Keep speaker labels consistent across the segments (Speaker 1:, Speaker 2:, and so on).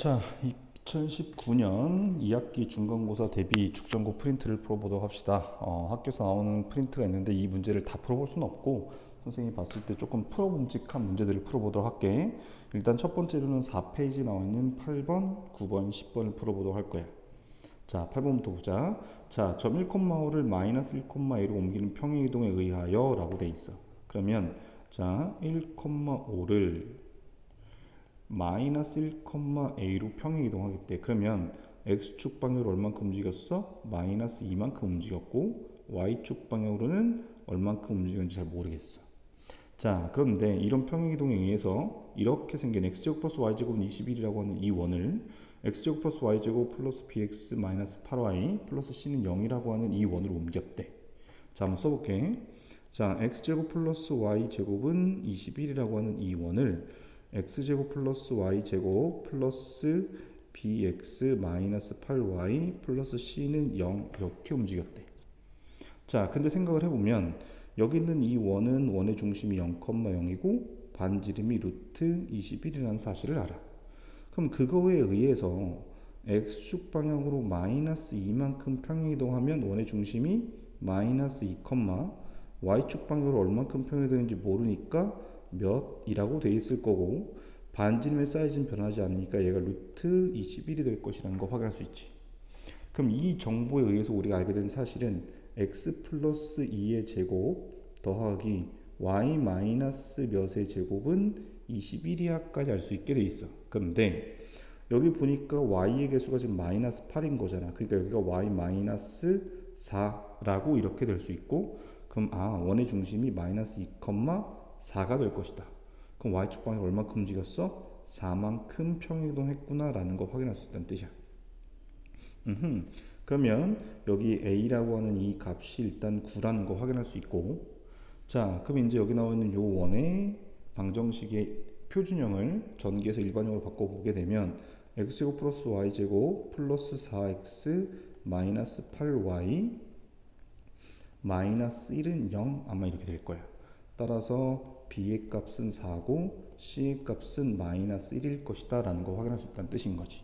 Speaker 1: 자, 2019년 2학기 중간고사 대비 축전고 프린트를 풀어보도록 합시다. 학교에서 나오는 프린트가 있는데 이 문제를 다 풀어볼 수는 없고 선생님이 봤을 때 조금 풀어봄직한 문제들을 풀어보도록 할게. 일단 첫 번째로는 4페이지 나와 있는 8번, 9번, 10번을 풀어보도록 할 거야. 자, 8번부터 보자. 자, 점 1,5를 마이너스 1,a로 옮기는 평행이동에 의하여 라고 돼 있어. 그러면 자, 1,5를 마이너스 1,a로 평행이동하겠대. 그러면 x축 방향으로 얼만큼 움직였어? 마이너스 2만큼 움직였고 y축 방향으로는 얼만큼 움직였는지 잘 모르겠어. 자, 그런데 이런 평행이동에 의해서 이렇게 생긴 x제곱 플러스 y제곱은 21이라고 하는 이 원을 x제곱 플러스 y제곱 플러스 bx 마이너스 8y 플러스 c는 0이라고 하는 이 원으로 옮겼대. 자, 한번 써볼게. 자, x제곱 플러스 y제곱은 21이라고 하는 이 원을 x제곱 플러스 y제곱 플러스 bx 마이너스 8y 플러스 c는 0 이렇게 움직였대. 자, 근데 생각을 해보면 여기 있는 이 원은 원의 중심이 0,0이고 반지름이 루트 21이라는 사실을 알아. 그럼 그거에 의해서 x축 방향으로 마이너스 2만큼 평행이동하면 원의 중심이 마이너스 2, y축 방향으로 얼만큼 평행이동인지 모르니까 몇이라고 돼 있을 거고 반지름의 사이즈는 변하지 않으니까 얘가 루트 21이 될 것이라는 거 확인할 수 있지. 그럼 이 정보에 의해서 우리가 알게 된 사실은 x 플러스 2의 제곱 더하기 y 마이너스 몇의 제곱은 21이야까지 알 수 있게 돼 있어. 그런데 여기 보니까 y의 개수가 지금 마이너스 8인 거잖아. 그러니까 여기가 y 마이너스 4라고 이렇게 될 수 있고, 그럼 원의 중심이 마이너스 2,4가 될 것이다. 그럼 y축 방향이 얼마큼 움직였어? 4만큼 평행이동했구나 라는 거 확인할 수 있다는 뜻이야. 그러면 여기 a라고 하는 이 값이 일단 9라는 거 확인할 수 있고, 자, 그럼 이제 여기 나와 있는 요 원의 방정식의 표준형을 전기에서 일반형으로 바꿔보게 되면 x제곱 플러스 y제곱 플러스 4x 마이너스 8y 마이너스 1은 0 아마 이렇게 될 거야. 따라서 b의 값은 4고 c의 값은 마이너스 1일 것이다 라는 거 확인할 수 있다는 뜻인 거지.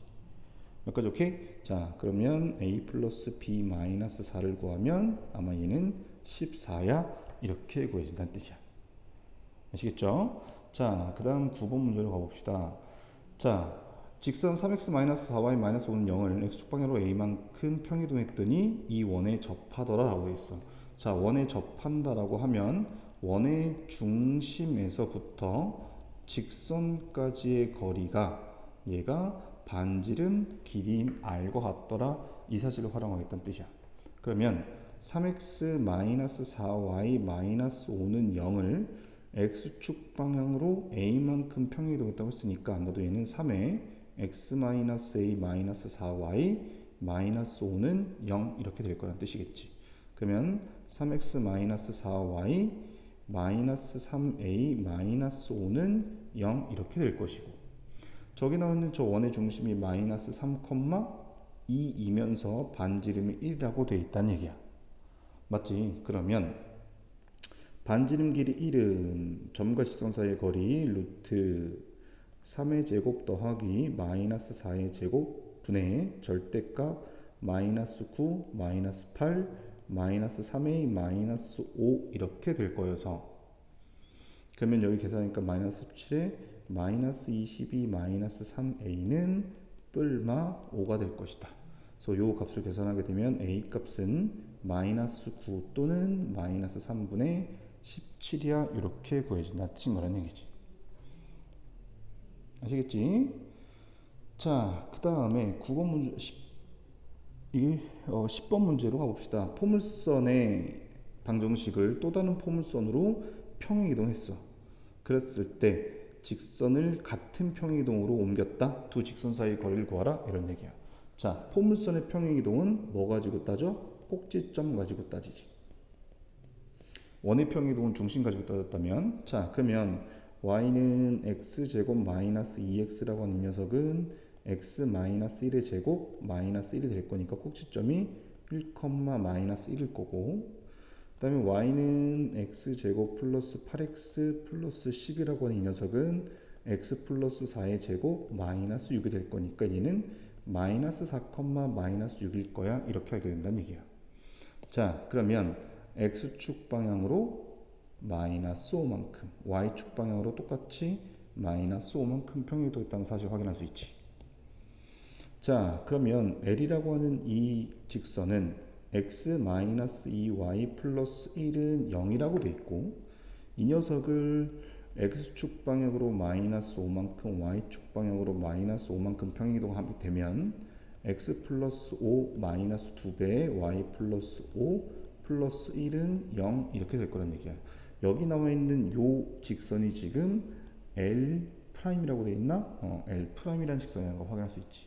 Speaker 1: 여기까지 오케이? 자, 그러면 a 플러스 b 마이너스 4를 구하면 아마 얘는 14야 이렇게 구해진다는 뜻이야. 아시겠죠? 자, 그 다음 9번 문제로 가봅시다. 자, 직선 3x-4y-5는 0을 x축 방향으로 a만큼 평이동했더니 이 원에 접하더라 라고 했어. 자, 원에 접한다라고 하면 원의 중심에서부터 직선까지의 거리가 얘가 반지름 길이인 r과 같더라 이 사실을 활용하겠다는 뜻이야. 그러면 3x-4y-5는 0을 x축 방향으로 a만큼 평행이동했다고 했으니까 아마도 얘는 3에 x-a-4y-5는 0 이렇게 될 거란 뜻이겠지. 그러면 3x-4y 3a-5는 0 이렇게 될 것이고, 저기 나오는 저 원의 중심이 마이너스 3,2이면서 반지름이 1이라고 돼 있다는 얘기야. 맞지? 그러면 반지름 길이 1은 점과 직선 사이의 거리 루트 3의 제곱 더하기 마이너스 4의 제곱 분의 절대값 마이너스 9, 마이너스 8, 마이너스 3a, 마이너스 5 이렇게 될 거여서, 그러면 여기 계산하니까 마이너스 17에 마이너스 22, 마이너스 3a는 뿔마 5가 될 것이다. 그래서 요 값을 계산하게 되면 a 값은 마이너스 9 또는 마이너스 3분의 17이야 이렇게 구해진다 뜻인 거란 얘기지. 아시겠지? 자, 그 다음에 9번 문제 10번 문제로 가봅시다. 포물선의 방정식을 또 다른 포물선으로 평행이동했어. 그랬을 때 직선을 같은 평행이동으로 옮겼다. 두 직선 사이 거리를 구하라 이런 얘기야. 자, 포물선의 평행이동은 뭐 가지고 따져? 꼭지점 가지고 따지지. 원의 평행이동은 중심 가지고 따졌다면, 자, 그러면 y는 x제곱 마이너스 2x라고 하는 이 녀석은 x 마이너스 1의 제곱 마이너스 1이 될 거니까 꼭지점이 1, 마이너스 1일 거고, 그 다음에 y는 x제곱 플러스 8x 플러스 10이라고 하는 이 녀석은 x 플러스 4의 제곱 마이너스 6이 될 거니까 얘는 마이너스 4, 마이너스 6일 거야. 이렇게 하게 된다는 얘기야. 자, 그러면 x축 방향으로 마이너스 5만큼, y축 방향으로 똑같이 마이너스 5만큼 평행이동했다는 사실 확인할 수 있지. 자, 그러면 L이라고 하는 이 직선은 x-2y 플러스 1은 0이라고 돼 있고, 이 녀석을 x축 방향으로 마이너스 5만큼, y축 방향으로 마이너스 5만큼 평행이동하게 되면 x 플러스 5 마이너스 2배의 y 플러스 5 플러스 1은 0 이렇게 될 거란 얘기야. 여기 나와 있는 요 직선이 지금 L 프라임이라고 돼 있나? L 프라임이라는 직선이라는 걸 확인할 수 있지.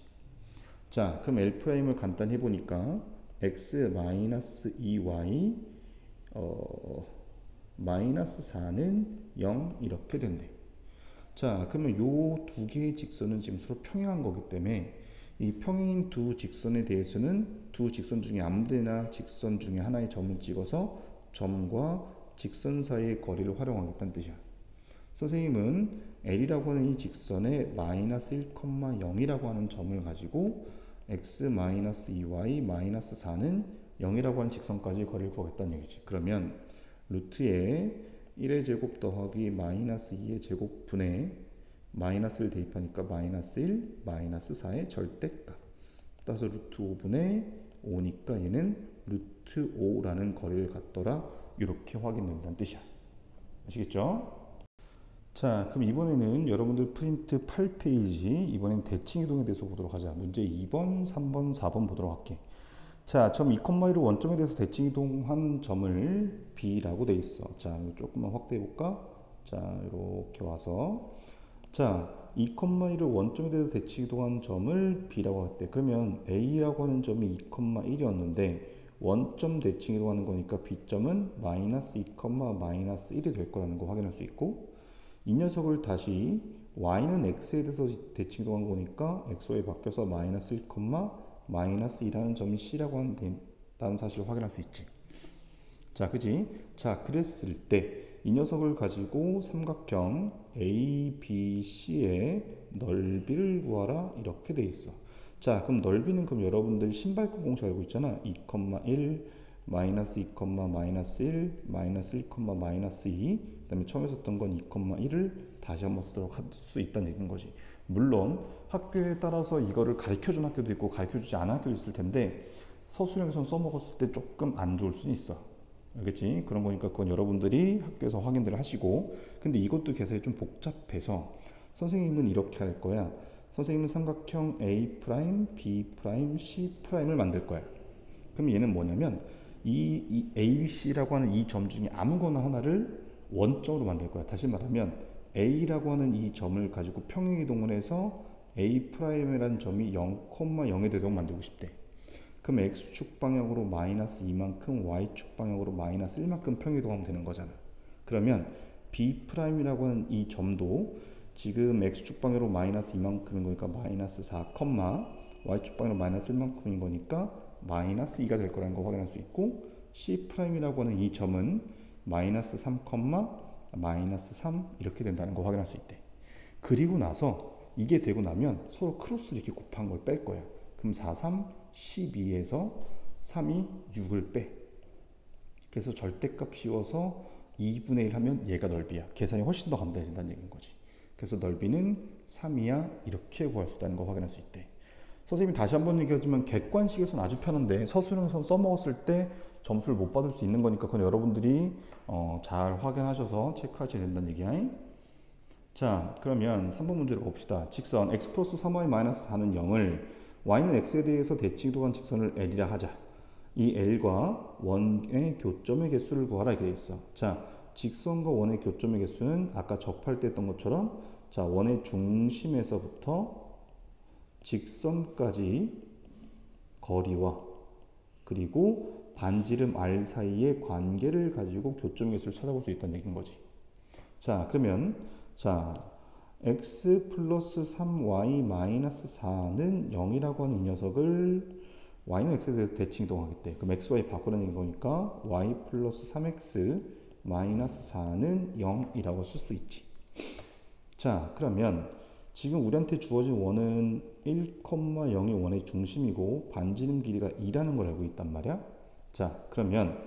Speaker 1: 자, 그럼 L 프라임을 간단히 해보니까 x 마이너스 2y 마이너스 4는 0 이렇게 된대. 자, 그러면 요 두 개의 직선은 지금 서로 평행한 거기 때문에 이 평행인 두 직선에 대해서는 두 직선 중에 아무데나 직선 중에 하나의 점을 찍어서 점과 직선 사이의 거리를 활용하겠다는 뜻이야. 선생님은 L이라고 하는 이 직선에 마이너스 1,0이라고 하는 점을 가지고 x-2y 마이너스 4는 0이라고 하는 직선까지 거리를 구하겠다는 얘기지. 그러면 루트에 1의 제곱 더하기 마이너스 2의 제곱 분의 마이너스를 대입하니까 마이너스 1, 마이너스 4의 절대값. 따라서 루트 5분의 5니까 얘는 루트 5라는 거리를 갖더라. 이렇게 확인된다는 뜻이야. 아시겠죠? 자, 그럼 이번에는 여러분들 프린트 8페이지, 이번엔 대칭이동에 대해서 보도록 하자. 문제 2번, 3번, 4번 보도록 할게. 자, 점 2,1로 원점에 대해서 대칭이동한 점을 B라고 돼 있어. 자, 조금만 확대해 볼까? 자, 이렇게 와서 자, 2,1을 원점에 대해서 대칭이동한 점을 B라고 했대. 그러면 A라고 하는 점이 2,1이었는데 원점 대칭이동하는 거니까 B점은 마이너스 2, 마이너스 1이 될 거라는 거 확인할 수 있고, 이 녀석을 다시 y는 x에 대해서 대칭이동한 거니까 xy 바뀌어서 마이너스 1, 마이너스 2라는 점이 C라고 한다는 사실을 확인할 수 있지. 자, 그지? 자, 그랬을 때 이 녀석을 가지고 삼각형 ABC의 넓이를 구하라 이렇게 돼 있어. 자, 그럼 넓이는 그럼 여러분들 신발구 공식 알고 있잖아. 2,1 마이너스 2, 마이너스 1 마이너스 1, 마이너스 2. 그 다음에 처음에 썼던 건 2,1을 다시 한번 쓰도록 할 수 있다는 얘기인 거지. 물론 학교에 따라서 이거를 가르쳐준 학교도 있고 가르쳐주지 않은 학교도 있을 텐데 서술형에서 써먹었을 때 조금 안 좋을 수는 있어. 알겠지? 그런 거니까 그건 여러분들이 학교에서 확인들을 하시고, 근데 이것도 계산이 좀 복잡해서 선생님은 이렇게 할 거야. 선생님은 삼각형 A', B', C'을 만들 거야. 그럼 얘는 뭐냐면 이 ABC라고 하는 이 점 중에 아무거나 하나를 원점으로 만들 거야. 다시 말하면 A라고 하는 이 점을 가지고 평행이동을 해서 A'이라는 점이 0,0에 되도록 만들고 싶대. 그럼 X축 방향으로 마이너스 2만큼, Y축 방향으로 마이너스 1만큼 평행이동하면 되는 거잖아. 그러면 B'이라고 하는 이 점도 지금 X축 방향으로 마이너스 2만큼인 거니까 마이너스 4, Y축 방향으로 마이너스 1만큼인 거니까 마이너스 2가 될 거라는 거 확인할 수 있고, C'이라고 하는 이 점은 마이너스 3, 마이너스 3 이렇게 된다는 거 확인할 수 있대. 그리고 나서 이게 되고 나면 서로 크로스 이렇게 곱한 걸 뺄 거야. 그럼 4, 3, 12에서 3이 6을 빼. 그래서 절대값 씌워서 2분의 1 하면 얘가 넓이야. 계산이 훨씬 더 간단해진다는 얘기인 거지. 그래서 넓이는 3이야 이렇게 구할 수 있다는 거 확인할 수 있대. 선생님이 다시 한번 얘기하지만 객관식에서는 아주 편한데 서술형에서 써먹었을 때 점수를 못 받을 수 있는 거니까 그건 여러분들이 잘 확인하셔서 체크하셔야 된다는 얘기야. 자, 그러면 3번 문제를 봅시다. 직선 x 플러스 3y 마이너스 4는 0을 y는 x에 대해서 대칭이동한 직선을 L이라 하자. 이 L과 원의 교점의 개수를 구하라 이렇게 돼 있어. 자, 직선과 원의 교점의 개수는 아까 접할 때 했던 것처럼 자, 원의 중심에서부터 직선까지 거리와 그리고 반지름 r 사이의 관계를 가지고 교점의 개수를 찾아볼 수 있다는 얘기인 거지. 자, 그러면 자, x 플러스 3y 마이너스 4는 0이라고 하는 이 녀석을 y는 x에 대해서 대칭이동하겠대. 그럼 x, y 바꾸라는 거니까 y 플러스 3x 마이너스 4는 0이라고 쓸 수 있지. 자, 그러면 지금 우리한테 주어진 원은 1,0이 원의 중심이고 반지름 길이가 2라는 걸 알고 있단 말이야. 자, 그러면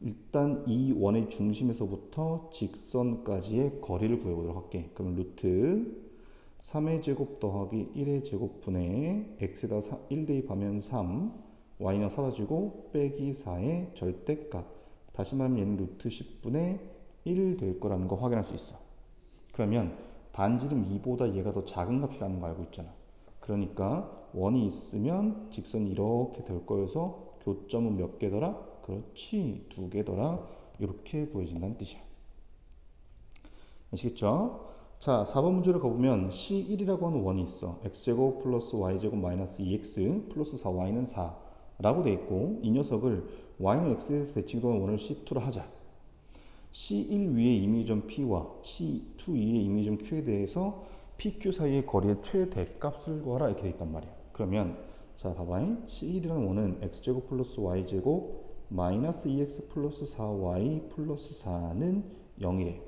Speaker 1: 일단 이 원의 중심에서부터 직선까지의 거리를 구해보도록 할게. 그럼 루트 3의 제곱 더하기 1의 제곱분의 x에다 1 대입하면 3, y는 사라지고 빼기 4의 절대값. 다시 말하면 얘는 루트 10분의 1 될 거라는 거 확인할 수 있어. 그러면 반지름 2보다 얘가 더 작은 값이라는 거 알고 있잖아. 그러니까 원이 있으면 직선이 이렇게 될 거여서 교점은 몇 개더라? 그렇지, 2개더라. 이렇게 구해진다는 뜻이야. 아시겠죠? 자, 4번 문제를 가보면 C1이라고 하는 원이 있어. x제곱 플러스 y제곱 마이너스 2x 플러스 4y는 4라고 돼 있고, 이 녀석을 y는 x에서 대칭도한 원을 C2로 하자. C1 위의 이미지점 P와 C2 위의 이미지점 Q에 대해서 PQ 사이의 거리의 최대값을 구하라 이렇게 돼 있단 말이야. 그러면 자, 봐봐요. C1이라는 원은 x제곱 플러스 y제곱 마이너스 2x 플러스 4y 플러스 4는 0이래.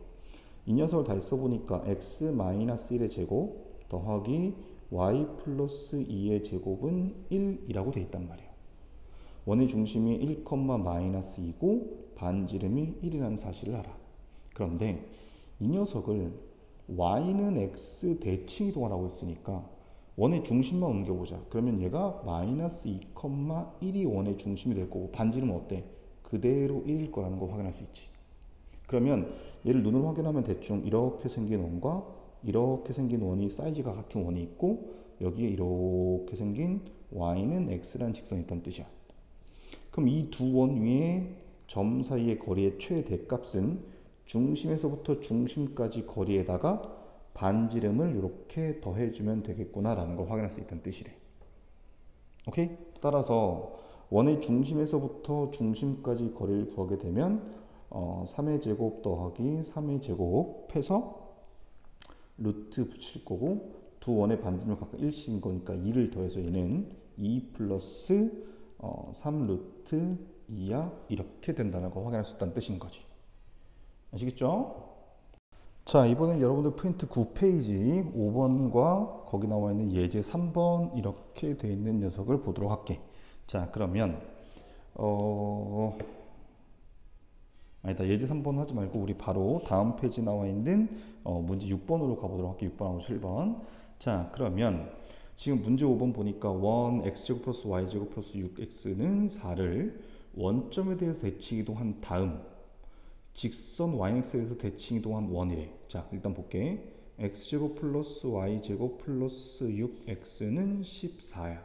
Speaker 1: 이 녀석을 다시 써보니까 x 마이너스 1의 제곱 더하기 y 플러스 2의 제곱은 1이라고 돼 있단 말이야. 원의 중심이 1, 마이너스 2고 반지름이 1이라는 사실을 알아. 그런데 이 녀석을 y는 x 대칭이동하라고 했으니까 원의 중심만 옮겨보자. 그러면 얘가 마이너스 2, 1이 원의 중심이 될 거고 반지름은 어때? 그대로 1일 거라는 거 확인할 수 있지. 그러면 얘를 눈으로 확인하면 대충 이렇게 생긴 원과 이렇게 생긴 원이 사이즈가 같은 원이 있고 여기에 이렇게 생긴 y는 x라는 직선이 있다는 뜻이야. 그럼 이 두 원 위에 점 사이의 거리의 최대값은 중심에서부터 중심까지 거리에다가 반지름을 이렇게 더해주면 되겠구나 라는 걸 확인할 수 있다는 뜻이래. 오케이? 따라서 원의 중심에서부터 중심까지 거리를 구하게 되면 3의 제곱 더하기 3의 제곱 해서 루트 붙일 거고 두 원의 반지름을 각각 1씩인 거니까 2를 더해서 얘는 2 플러스 3 루트 2야 이렇게 된다는 거 확인할 수 있다는 뜻인 거지. 아시겠죠? 자, 이번엔 여러분들 프린트 9페이지 5번과 거기 나와 있는 예제 3번 이렇게 돼 있는 녀석을 보도록 할게. 자, 그러면 아니다, 예제 3번 하지 말고 우리 바로 다음 페이지 나와 있는 문제 6번으로 가보도록 할게. 6번하고 7번. 자, 그러면 지금 문제 5번 보니까 원 x제곱 플러스 y제곱 플러스 6x는 4를 원점에 대해서 대칭 이동한 다음 직선 yx에 대해서 대칭 이동한 원이래. 자, 일단 볼게. x제곱 플러스 y제곱 플러스 6x는 14야.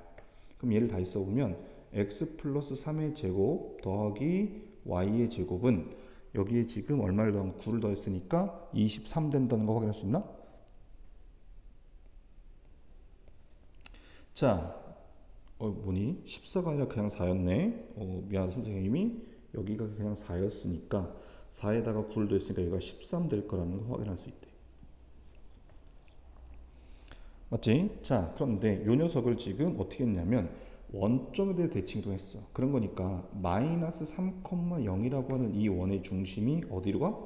Speaker 1: 그럼 얘를 다시 써보면 x 플러스 3의 제곱 더하기 y의 제곱은 여기에 지금 얼마를 더하면 9를 더했으니까 23 된다는 거 확인할 수 있나? 자, 뭐니? 14가 아니라 그냥 4였네. 미안하다 선생님이. 여기가 그냥 4였으니까 4에다가 9를 더했으니까 여기가 13 될 거라는 거 확인할 수 있대. 맞지? 자, 그런데 이 녀석을 지금 어떻게 했냐면 원점에 대해 대칭 이동했어. 그런 거니까 마이너스 3,0이라고 하는 이 원의 중심이 어디로 가?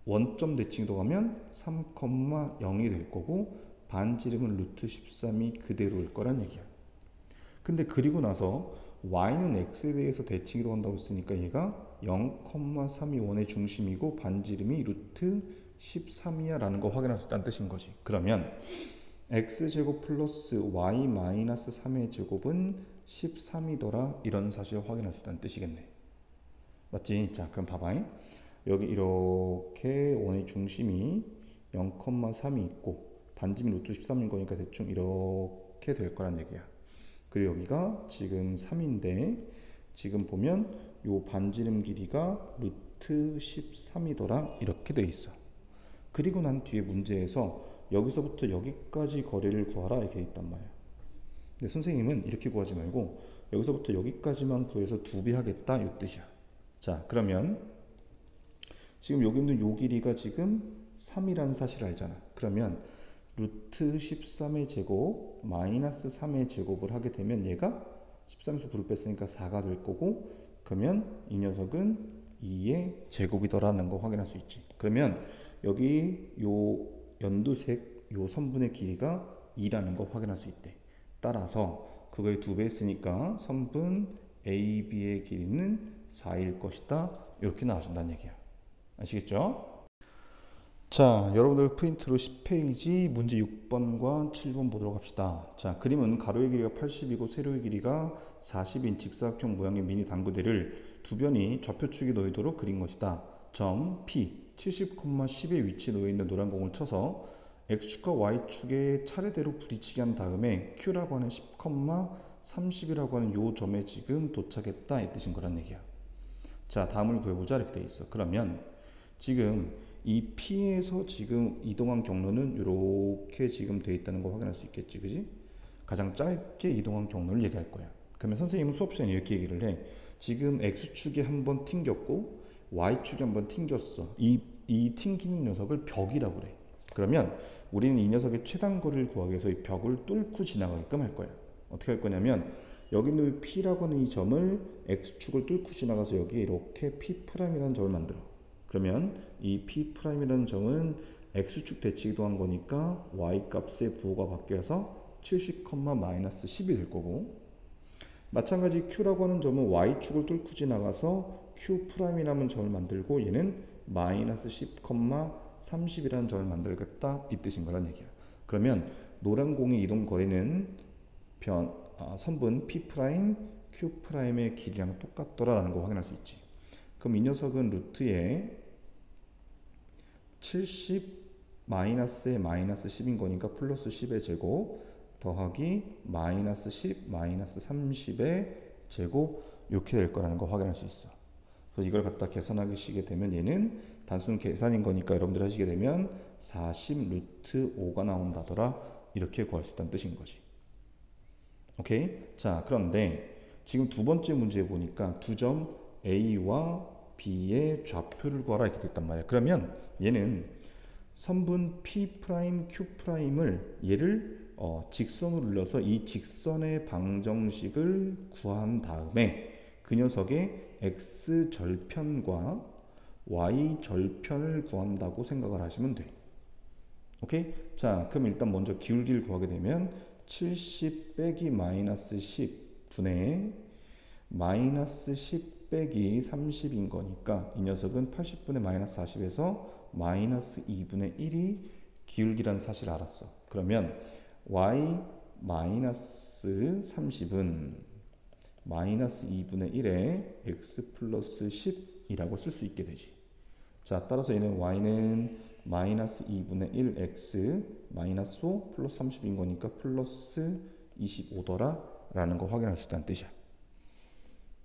Speaker 1: 원점 대칭 이동하면 3,0이 될 거고 반지름은 루트 13이 그대로일 거란 얘기야. 근데 그리고 나서 y는 x에 대해서 대칭 이동한다고 했으니까 얘가 0,3이 원의 중심이고 반지름이 루트 13이야 라는 거 확인할 수 있다는 뜻인 거지. 그러면 x제곱 플러스 y 마이너스 3의 제곱은 13이더라 이런 사실을 확인할 수 있다는 뜻이겠네. 맞지? 자, 그럼 봐봐. 여기 이렇게 원의 중심이 0,3이 있고 반지름이 루트 13인 거니까 대충 이렇게 될 거란 얘기야. 그리고 여기가 지금 3인데 지금 보면 요 반지름 길이가 루트 13이더라 이렇게 돼 있어. 그리고 난 뒤에 문제에서 여기서부터 여기까지 거리를 구하라 이렇게 있단 말이야. 근데 선생님은 이렇게 구하지 말고 여기서부터 여기까지만 구해서 2배 하겠다 이 뜻이야. 자, 그러면 지금 여기 있는 요 길이가 지금 3이라는 사실을 알잖아. 그러면 루트 13의 제곱 마이너스 3의 제곱을 하게 되면 얘가 13에서 9를 뺐으니까 4가 될 거고 그러면 이 녀석은 2의 제곱이더라는 거 확인할 수 있지. 그러면 여기 요 연두색 요 선분의 길이가 2라는 거 확인할 수 있대. 따라서 그거의 2배 했으니까 선분 AB의 길이는 4일 것이다. 이렇게 나와준다는 얘기야. 아시겠죠? 자, 여러분들 프린트로 10페이지 문제 6번과 7번 보도록 합시다. 자, 그림은 가로의 길이가 80이고 세로의 길이가 40인 직사각형 모양의 미니 당구대를 두 변이 좌표축에 놓이도록 그린 것이다. 점 P 70,10의 위치에 놓여있는 노란 공을 쳐서 X축과 Y축에 차례대로 부딪히게 한 다음에 Q라고 하는 10,30이라고 하는 요 점에 지금 도착했다 이 뜻인 거란 얘기야. 자, 다음을 구해보자 이렇게 돼 있어. 그러면 지금 이 P에서 지금 이동한 경로는 이렇게 지금 돼 있다는 거 확인할 수 있겠지, 그지? 가장 짧게 이동한 경로를 얘기할 거야. 그러면 선생님은 수업 시간에 이렇게 얘기를 해. 지금 X축이 한번 튕겼고 Y축이 한번 튕겼어. 이 튕기는 녀석을 벽이라고 그래. 그러면 우리는 이 녀석의 최단거리를 구하기 위해서 이 벽을 뚫고 지나가게끔 할 거야. 어떻게 할 거냐면 여기 있는 P라고 하는 이 점을 X축을 뚫고 지나가서 여기에 이렇게 P'이라는 점을 만들어. 그러면 이 P'이라는 점은 X축 대칭 이동한 거니까 Y값의 부호가 바뀌어서 70,-10이 될 거고, 마찬가지 Q라고 하는 점은 Y축을 뚫고 지나가서 Q'이라는 점을 만들고 얘는 -10,30이라는 점을 만들겠다 이 뜻인 거란 얘기야. 그러면 노란 공의 이동 거리는 선분 P', Q'의 길이랑 똑같더라라는 거 확인할 수 있지. 그럼 이 녀석은 루트에 70 마이너스에 -10인 거니까 플러스 10의 제곱 더하기 -10 -30의 제곱 이렇게 될 거라는 거 확인할 수 있어. 그래서 이걸 갖다 계산하시게 되면 얘는 단순 계산인 거니까 여러분들 하시게 되면 40 루트 5가 나온다더라 이렇게 구할 수 있다는 뜻인 거지. 오케이? 자, 그런데 지금 두 번째 문제에 보니까 두 점 A와 B의 좌표를 구하라 이렇게 됐단 말이야. 그러면 얘는 선분 P', Q'을 얘를 직선으로 눌러서 이 직선의 방정식을 구한 다음에 그 녀석의 X 절편과 Y 절편을 구한다고 생각을 하시면 돼. 오케이? 자, 그럼 일단 먼저 기울기를 구하게 되면 70 빼기 -10 분의 -10 빼기 30인 거니까 이 녀석은 80분의 -40에서 -2분의 1이 기울기라는 사실을 알았어. 그러면 y -30은 -2분의 1에 x 플러스 10이라고 쓸 수 있게 되지. 자, 따라서 얘는 y는 -2분의 1x -5 플러스 30인 거니까 플러스 25더라 라는 거 확인할 수 있다는 뜻이야.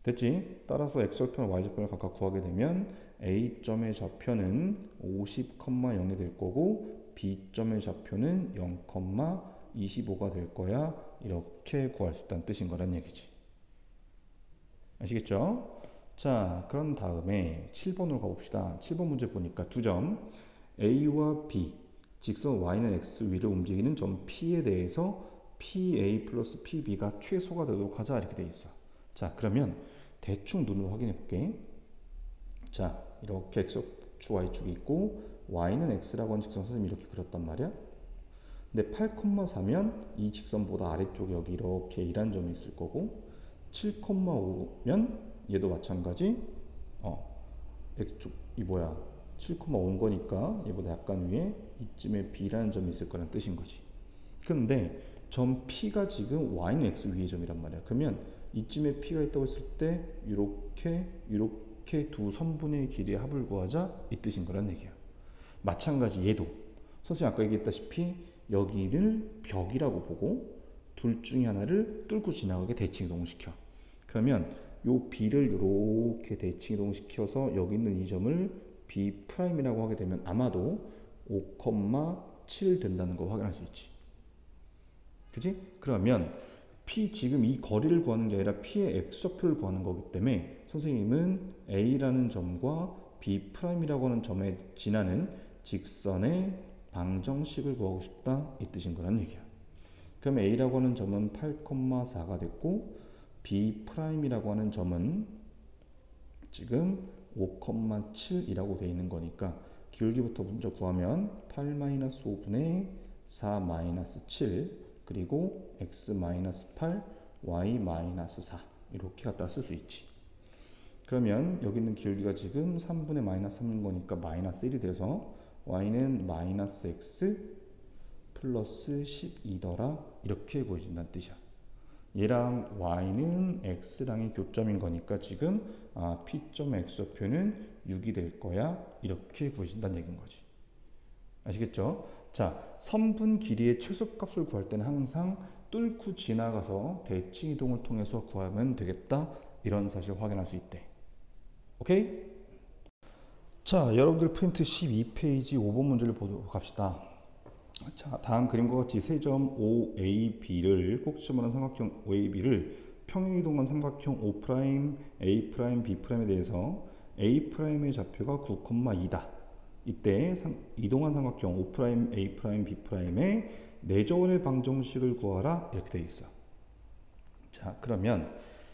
Speaker 1: 됐지? 따라서 x절편과 y절편을 각각 구하게 되면 a점의 좌표는 50,0이 될 거고 b점의 좌표는 0,25가 될 거야. 이렇게 구할 수 있다는 뜻인 거란 얘기지. 아시겠죠? 자, 그런 다음에 7번으로 가봅시다. 7번 문제 보니까 두 점 A와 B, 직선 Y는 X 위를 움직이는 점 P에 대해서 PA 플러스 PB가 최소가 되도록 하자 이렇게 돼 있어. 자, 그러면 대충 눈으로 확인해 볼게. 자, 이렇게 X축, Y축이 있고 Y는 X라고 하는 직선 선생님이 이렇게 그렸단 말이야. 근데 8,4면 이 직선보다 아래쪽에 여기 이렇게 이란 점이 있을 거고 7,5면 얘도 마찬가지 X축 이 뭐야 7,5인 거니까 얘보다 약간 위에 이쯤에 B라는 점이 있을 거란 뜻인 거지. 근데 점 P가 지금 Y는 X 위의 점이란 말이야. 그러면 이쯤에 P가 있다고 했을 때 이렇게 두 선분의 길이의 합을 구하자 이 뜻인 거란 얘기야. 마찬가지 얘도 선생님 아까 얘기했다시피 여기를 벽이라고 보고 둘 중에 하나를 뚫고 지나가게 대칭 이동시켜. 그러면 요 B를 이렇게 대칭 이동시켜서 여기 있는 이 점을 B'이라고 하게 되면 아마도 5,7 된다는 거 확인할 수 있지. 그지? 그러면 P 지금 이 거리를 구하는 게 아니라 P의 X좌표를 구하는 거기 때문에 선생님은 A라는 점과 B'이라고 하는 점에 지나는 직선의 방정식을 구하고 싶다 이 뜻인 거란 얘기야. 그럼 A라고 하는 점은 8,4가 됐고 B'이라고 하는 점은 지금 5,7이라고 되어 있는 거니까 기울기부터 먼저 구하면 8-5분의 4-7 그리고 x-8 y-4 이렇게 갖다 쓸 수 있지. 그러면 여기 있는 기울기가 지금 3분의 마이너스 3인 거니까 마이너스 1이 돼서 y는 마이너스 x 플러스 12더라 이렇게 구해진다는 뜻이야. 얘랑 y는 x랑의 교점인 거니까 지금 p.x좌표는 6이 될 거야 이렇게 구해진다는 얘기인 거지. 아시겠죠? 자, 선분 길이의 최소값을 구할 때는 항상 뚫고 지나가서 대칭 이동을 통해서 구하면 되겠다 이런 사실을 확인할 수 있대. 오케이? 자, 여러분들 프린트 12페이지 5번 문제를 보도록 합시다. 자, 다음 그림과 같이 세점 OAB를 꼭지점하는 삼각형 OAB를 평행이동한 삼각형 O', A', B'에 대해서 A'의 좌표가 9,2다. 이때 이동한 삼각형 O', A', B'의 내저원의 방정식을 구하라 이렇게 되어 있어. 자, 그러면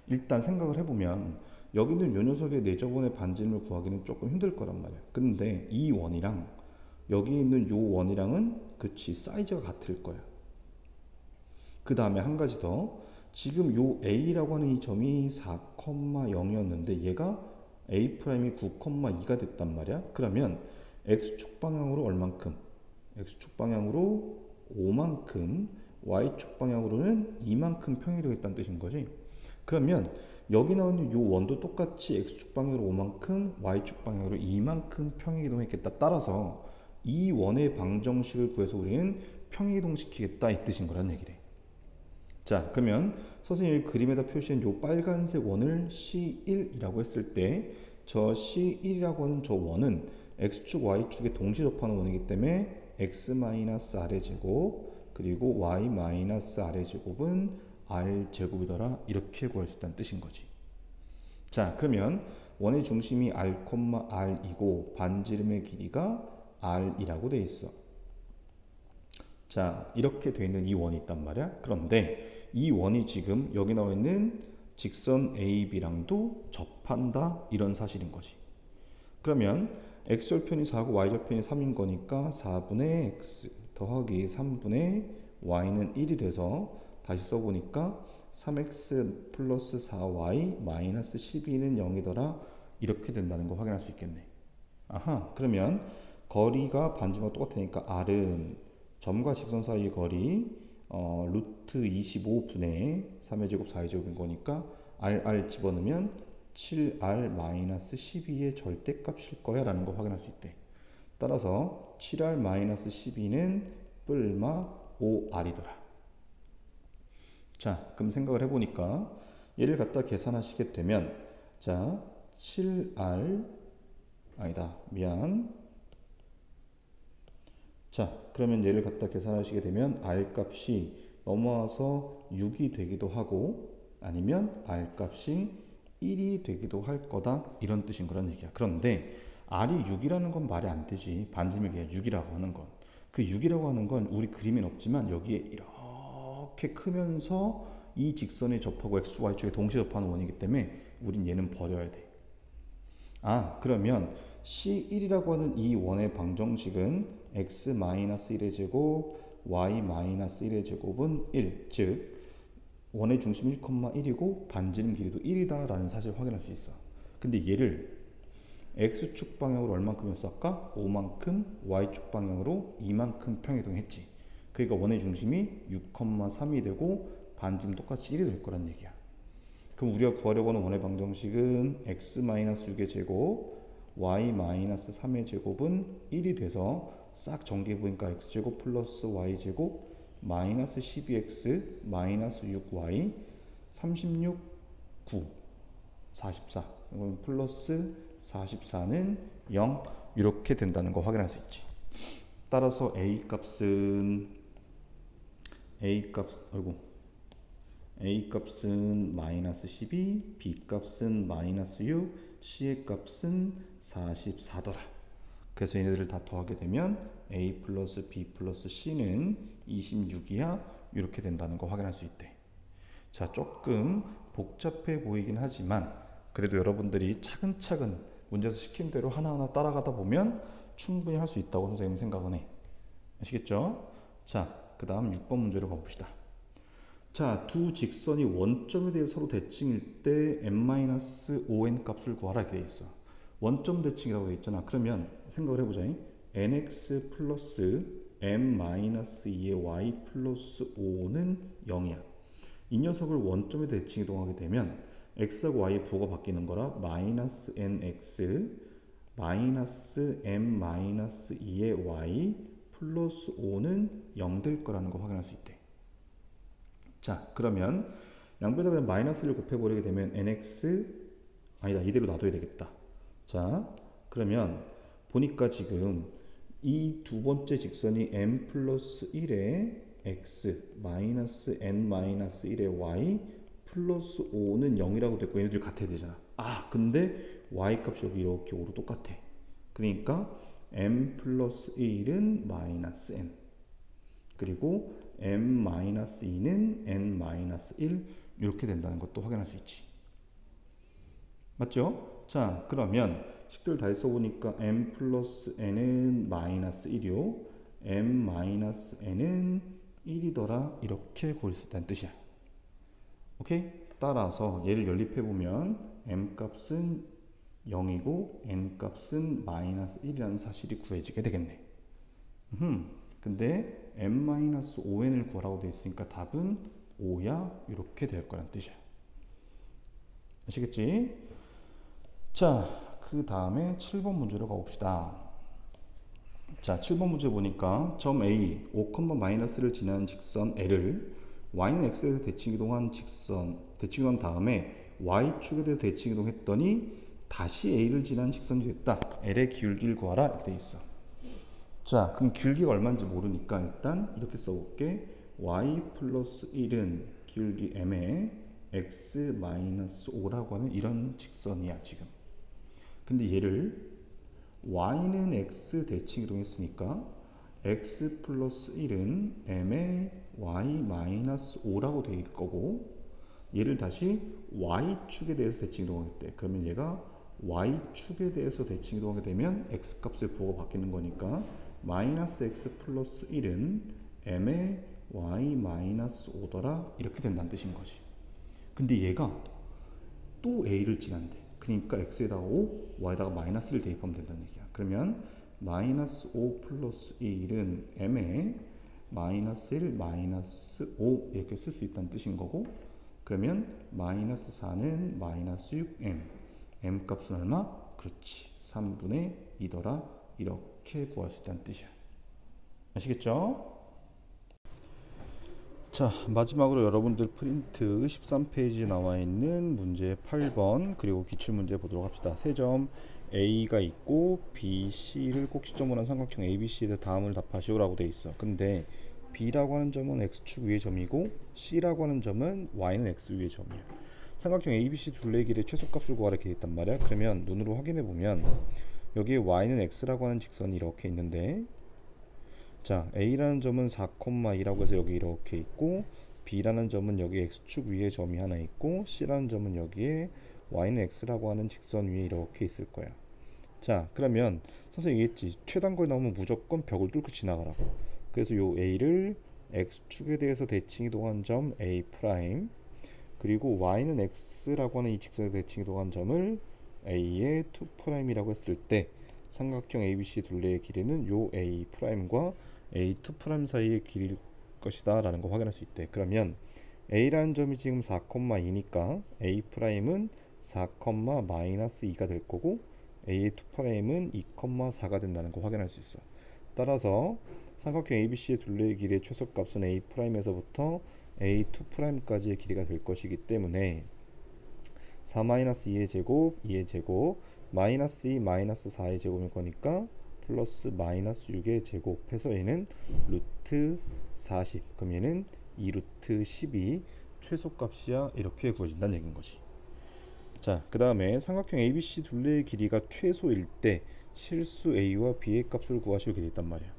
Speaker 1: 일단 생각을 해보면 여기 있는 요 녀석의 내저원의 반지름을 구하기는 조금 힘들 거란 말이야. 근데 이 원이랑 여기 있는 요 원이랑은 그치 사이즈가 같을 거야. 그 다음에 한 가지 더, 지금 요 A라고 하는 이 점이 4,0이었는데 얘가 A'이 9,2가 됐단 말이야. 그러면 X축 방향으로 얼만큼? X축 방향으로 5만큼, Y축 방향으로는 2만큼 평행이동했다는 뜻인 거지. 그러면 여기 나오는 요 원도 똑같이 X축 방향으로 5만큼, Y축 방향으로 2만큼 평행이동했겠다. 따라서 이 원의 방정식을 구해서 우리는 평행이동시키겠다 이 뜻인 거란 얘기래. 자, 그러면 선생님이 그림에다 표시한 요 빨간색 원을 C1이라고 했을 때 저 C1이라고 하는 저 원은 X축, Y축에 동시에 접하는 원이기 때문에 X-R의 제곱 그리고 Y-R의 제곱은 R제곱이더라 이렇게 구할 수 있다는 뜻인 거지. 자, 그러면 원의 중심이 R,R이고 반지름의 길이가 R이라고 돼 있어. 자, 이렇게 돼 있는 이 원이 있단 말이야. 그런데 이 원이 지금 여기 나와 있는 직선 AB랑도 접한다 이런 사실인 거지. 그러면 X절편이 4고 Y절편이 3인 거니까 4분의 X 더하기 3분의 Y는 1이 돼서 다시 써보니까 3X 플러스 4Y 마이너스 12는 0이더라 이렇게 된다는 거 확인할 수 있겠네. 아하, 그러면 거리가 반지름과 똑같으니까 R은 점과 직선 사이의 거리 루트 25분의 3의 제곱 4의 제곱인 거니까 R 집어넣으면 7R-12의 절대값일 거야 라는 거 확인할 수 있대. 따라서 7R-12는 뿔마 5R이더라. 자, 그럼 생각을 해보니까 얘를 갖다 계산하시게 되면 자 7R 아니다 미안 자, 그러면 얘를 갖다 계산하시게 되면 R 값이 넘어와서 6이 되기도 하고 아니면 R 값이 1이 되기도 할 거다 이런 뜻인 거란 얘기야. 그런데 R이 6이라는 건 말이 안 되지. 반지름의 길이가 6이라고 하는 건. 그 6이라고 하는 건 우리 그림엔 없지만 여기에 이렇게 크면서 이 직선에 접하고 X, Y축에 동시에 접하는 원이기 때문에 우린 얘는 버려야 돼. 아, 그러면 C1이라고 하는 이 원의 방정식은 x-1의 제곱, y-1의 제곱은 1, 즉 원의 중심 1,1이고 반지름 길이도 1이다 라는 사실을 확인할 수 있어. 근데 얘를 x축 방향으로 얼만큼이었어 아까? 5만큼, y축 방향으로 2만큼 평행이동했지. 그러니까 원의 중심이 6,3이 되고 반지름 똑같이 1이 될 거란 얘기야. 그럼 우리가 구하려고 하는 원의 방정식은 x-6의 제곱, y-3의 제곱은 1이 돼서 싹 정리해보니까 x제곱 플러스 y제곱 마이너스 12x 마이너스 6y 36, 9, 44 이건 플러스 44는 0 이렇게 된다는 거 확인할 수 있지. 따라서 A값은 마이너스 12, B값은 마이너스 6, C의 값은 44더라. 그래서 얘네들을 다 더하게 되면 A 플러스 B 플러스 C는 26이야 이렇게 된다는 거 확인할 수 있대. 자, 조금 복잡해 보이긴 하지만 그래도 여러분들이 차근차근 문제에서 시킨 대로 하나하나 따라가다 보면 충분히 할 수 있다고 선생님 생각은 해. 아시겠죠? 자, 그 다음 6번 문제로 가봅시다. 자, 두 직선이 원점에 대해 서로 대칭일 때 n-5n 값을 구하라 이렇게 돼 있어. 원점 대칭이라고 돼 있잖아. 그러면 생각을 해보자. nx 플러스 m-2의 y 플러스 5는 0이야. 이 녀석을 원점에 대칭 이동하게 되면 x하고 y의 부호가 바뀌는 거라 마이너스 nx 마이너스 m-2의 y 플러스 5는 0 될 거라는 거 확인할 수 있대. 자, 그러면 양변에다 그냥 마이너스를 곱해버리게 되면 nx 아니다, 이대로 놔둬야 되겠다. 자, 그러면 보니까 지금 이 두 번째 직선이 m 플러스 1의 x 마이너스 n 마이너스 1의 y 플러스 5는 0이라고 됐고 얘네들이 같아야 되잖아. 아, 근데 y 값이 여기 이렇게 5로 똑같아. 그러니까 m 플러스 1은 마이너스 n 그리고 m-2는 n-1 이렇게 된다는 것도 확인할 수 있지. 맞죠? 자, 그러면 식들 다 써보니까 m 플러스 n은 마이너스 1이요 m-n은 1이더라 이렇게 구할 수 있다는 뜻이야. 오케이? 따라서 얘를 연립해보면 m 값은 0이고 n 값은 마이너스 1이라는 사실이 구해지게 되겠네. 근데 m-5n을 구하라고 되어 있으니까 답은 5야 이렇게 될 거란 뜻이야. 아시겠지? 자, 그 다음에 7번 문제로 가봅시다. 자, 7번 문제 보니까 점 A 5,-를 지나는 직선 L을 y는 x에 대해서 대칭 이동한 대칭한 다음에 y축에 대해서 대칭 이동했더니 다시 A를 지나는 직선이 됐다. L의 기울기를 구하라 이렇게 돼 있어. 자, 그럼 기울기가 얼마인지 모르니까 일단 이렇게 써볼게. y 플러스 1은 기울기 m에 x 마이너스 5라고 하는 이런 직선이야 지금. 근데 얘를 y는 x 대칭 이동했으니까 x 플러스 1은 m에 y 마이너스 5라고 돼 있을 거고 얘를 다시 y축에 대해서 대칭 이동하겠대. 그러면 얘가 y축에 대해서 대칭 이동하게 되면 x 값의 부호가 바뀌는 거니까 마이너스 x 플러스 1은 m의 y 마이너스 5더라 이렇게 된다는 뜻인 거지. 근데 얘가 또 a를 지난대. 그러니까 x에다가 5, y에다가 마이너스 1 대입하면 된다는 얘기야. 그러면 마이너스 5 플러스 1은 m의 마이너스 1 마이너스 5 이렇게 쓸 수 있다는 뜻인 거고 그러면 마이너스 4는 마이너스 6m m 값은 얼마? 그렇지 3분의 2더라 이렇게 구할 수 있다는 뜻이야. 아시겠죠? 자, 마지막으로 여러분들 프린트 13페이지에 나와 있는 문제 8번 그리고 기출문제 보도록 합시다. 세 점 A가 있고 B, C를 꼭 시점으로 한 삼각형 ABC에 대해 다음을 답하시오라고 돼 있어. 근데 B라고 하는 점은 X축 위의 점이고 C라고 하는 점은 Y는 X 위의 점이야. 삼각형 ABC 둘레의 길의 최소값을 구하라 이렇게 있단 말이야. 그러면 눈으로 확인해 보면 여기에 Y는 X라고 하는 직선이 이렇게 있는데 자, A라는 점은 4,2라고 해서 여기 이렇게 있고 B라는 점은 여기 X축 위에 점이 하나 있고 C라는 점은 여기에 Y는 X라고 하는 직선 위에 이렇게 있을 거야. 자, 그러면 선생님이 얘기했지. 최단거리 나오면 무조건 벽을 뚫고 지나가라고. 그래서 요 A를 X축에 대해서 대칭 이동한 점 A' 그리고 Y는 X라고 하는 이 직선에 대칭 이동한 점을 A의 2'이라고 했을 때 삼각형 ABC 둘레의 길이는 요 A'과 A2' 사이의 길일 것이다 라는 거 확인할 수 있대. 그러면 A라는 점이 지금 4,2니까 A'은 4,-2가 될 거고 A의 2'은 2,4가 된다는 거 확인할 수 있어. 따라서 삼각형 ABC의 둘레의 길이의 최소값은 A'에서부터 A2'까지의 길이가 될 것이기 때문에 4-2의 제곱, 2의 제곱, 마이너스 2, 마이너스 4의 제곱일 거니까 플러스 마이너스 6의 제곱해서 얘는 루트 40 그럼 얘는 2루트 12 최소값이야 이렇게 구해진다는 얘기인 거지. 자, 그 다음에 삼각형 ABC 둘레의 길이가 최소일 때 실수 A와 B의 값을 구하시게 되어 있단 말이야.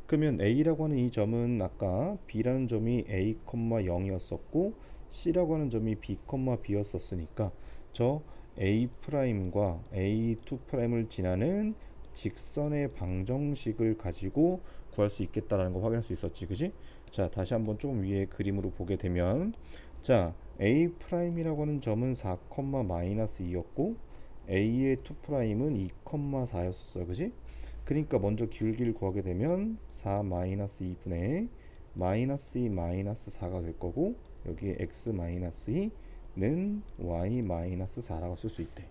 Speaker 1: 그러면 A라고 하는 이 점은 아까 B라는 점이 A, 0이었었고 C라고 하는 점이 B, B였었으니까 저 A'과 A2'을 지나는 직선의 방정식을 가지고 구할 수 있겠다라는 거 확인할 수 있었지, 그지? 자, 다시 한번 조금 위에 그림으로 보게 되면, 자, A 프라임이라고 하는 점은 4, 마이너스 2였고 A의 2 프라임은 2, 4였었어, 그지? 그러니까 먼저 기울기를 구하게 되면 4 마이너스 2분의 마이너스 2 마이너스 4가 될 거고, 여기에 x 마이너스 2는 y 마이너스 4라고 쓸 수 있대.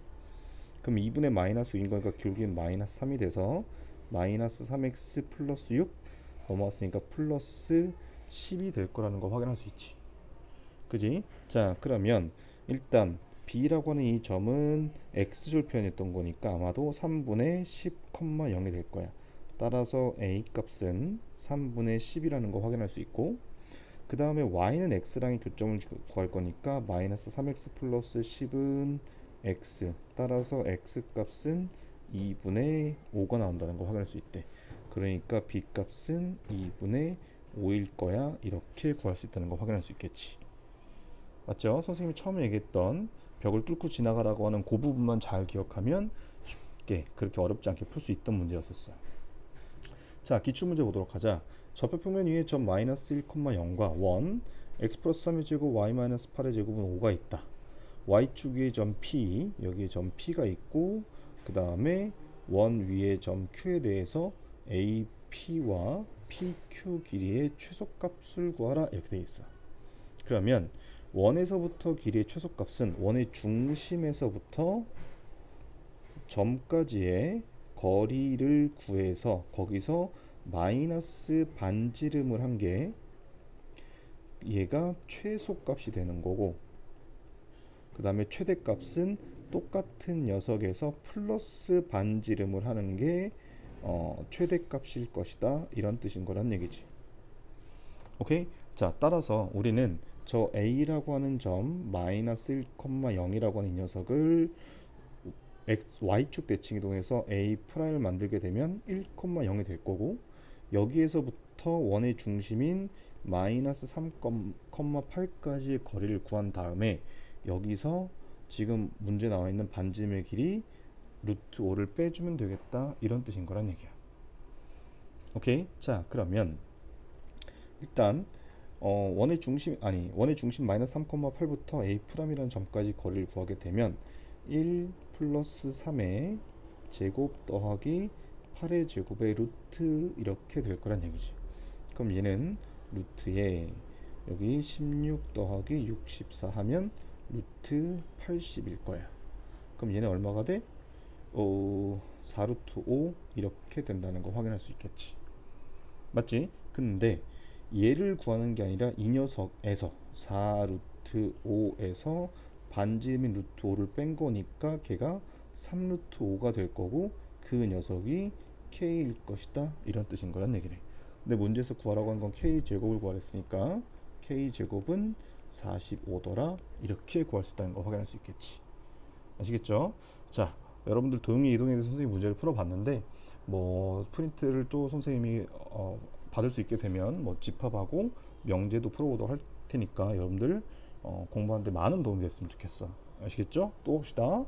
Speaker 1: 그럼 2분의 마이너스 2인 거니까 기울기는 마이너스 3이 돼서 마이너스 3x 플러스 6 넘어왔으니까 플러스 10이 될 거라는 거 확인할 수 있지, 그지? 자, 그러면 일단 b라고 하는 이 점은 x절편이었던 거니까 아마도 3분의 10,0이 될 거야. 따라서 a 값은 3분의 10이라는 거 확인할 수 있고, 그 다음에 y는 x랑의 교점을 구할 거니까 마이너스 3x 플러스 10은 x, 따라서 x 값은 2분의 5가 나온다는 거 확인할 수 있대. 그러니까 b 값은 2분의 5일 거야. 이렇게 구할 수 있다는 거 확인할 수 있겠지. 맞죠? 선생님이 처음에 얘기했던 벽을 뚫고 지나가라고 하는 그 부분만 잘 기억하면 쉽게, 그렇게 어렵지 않게 풀 수 있던 문제였었어요. 자, 기출문제 보도록 하자. 접혀평면 위에 점 마이너스 1,0과 1, x 플러스 3의 제곱, y 마이너스 8의 제곱은 5가 있다. y축 위에 점 p, 여기에 점 p가 있고, 그 다음에 원 위에 점 q에 대해서 ap와 pq 길이의 최소값을 구하라, 이렇게 되어 있어. 그러면 원에서부터 길이의 최소값은 원의 중심에서부터 점까지의 거리를 구해서 거기서 마이너스 반지름을 한 게 얘가 최소값이 되는 거고, 그 다음에 최대값은 똑같은 녀석에서 플러스 반지름을 하는 게 최대값일 것이다, 이런 뜻인 거란 얘기지. 오케이? 자, 따라서 우리는 저 a라고 하는 점 마이너스 1,0이라고 하는 이 녀석을 y축 대칭 이동해서 a 프라임을 만들게 되면 1,0이 될 거고, 여기에서부터 원의 중심인 마이너스 3,8까지의 거리를 구한 다음에 여기서 지금 문제 나와 있는 반지름의 길이 루트 5를 빼주면 되겠다, 이런 뜻인 거란 얘기야. 오케이? 자, 그러면 일단 원의 중심 마이너스 3,8부터 a 프라임이라는 점까지 거리를 구하게 되면 1 플러스 3의 제곱 더하기 8의 제곱의 루트, 이렇게 될 거란 얘기지. 그럼 얘는 루트에 여기 16 더하기 64 하면 루트 80일 거야. 그럼 얘는 얼마가 돼? 4루트 5 이렇게 된다는 거 확인할 수 있겠지. 맞지? 근데 얘를 구하는 게 아니라 이 녀석에서 4루트 5에서 반지름인 루트 5를 뺀 거니까 걔가 3루트 5가 될 거고, 그 녀석이 k일 것이다, 이런 뜻인 거란 얘기네. 근데 문제에서 구하라고 한 건 k 제곱을 구하랬으니까 k 제곱은 45더라, 이렇게 구할 수 있다는 거 확인할 수 있겠지. 아시겠죠? 자, 여러분들 도형의 이동에 대해서 선생님이 문제를 풀어봤는데, 뭐 프린트를 또 선생님이 받을 수 있게 되면 뭐 집합하고 명제도 풀어보도록 할 테니까 여러분들 공부하는데 많은 도움이 됐으면 좋겠어. 아시겠죠? 또 봅시다.